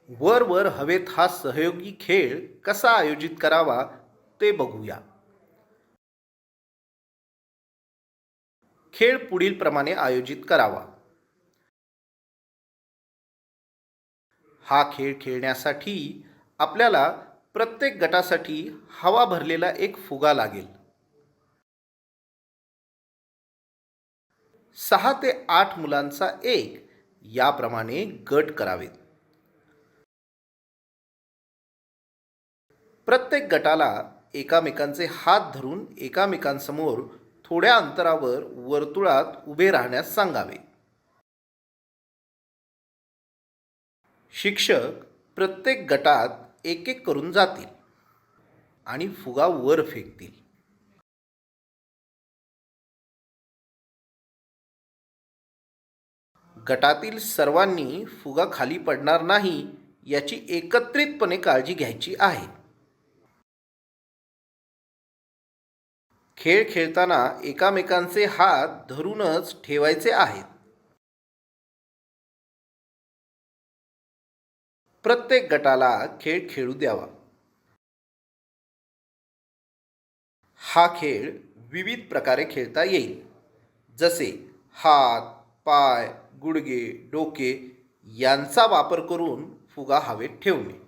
वर वर हवेत हा सहयोगी खेळ कसा आयोजित करावा ते बघूया. खेळ पुढील प्रमाणे आयोजित करावा. हा खेळ खेळण्यासाठी आपल्याला प्रत्येक गटासाठी हवा भरलेला एक फुगा लागेल. 6 ते 8 मुलांचा एक याप्रमाणे गट करावेत. प्रत्येक गटाला एकामेकांचे हात धरून एकामेकांसमोर थोड्या अंतरावर वर्तुळात उभे राहण्यास सांगावे. शिक्षक प्रत्येक गटात एक एक करून जातील आणि फुगा वर फेकतील. गटातील सर्वांनी फुगा खाली पडणार नाही याची एकत्रितपणे काळजी घ्यायची आहे. खेळ खेळताना एकामेकांचे हात धरूनच ठेवायचे आहेत. प्रत्येक गटाला खेळ खेळू द्यावा. हा खेळ विविध प्रकारे खेळता येईल, जसे हात, पाय, गुडघे, डोके यांचा वापर करून फुगा हवेत ठेवणे.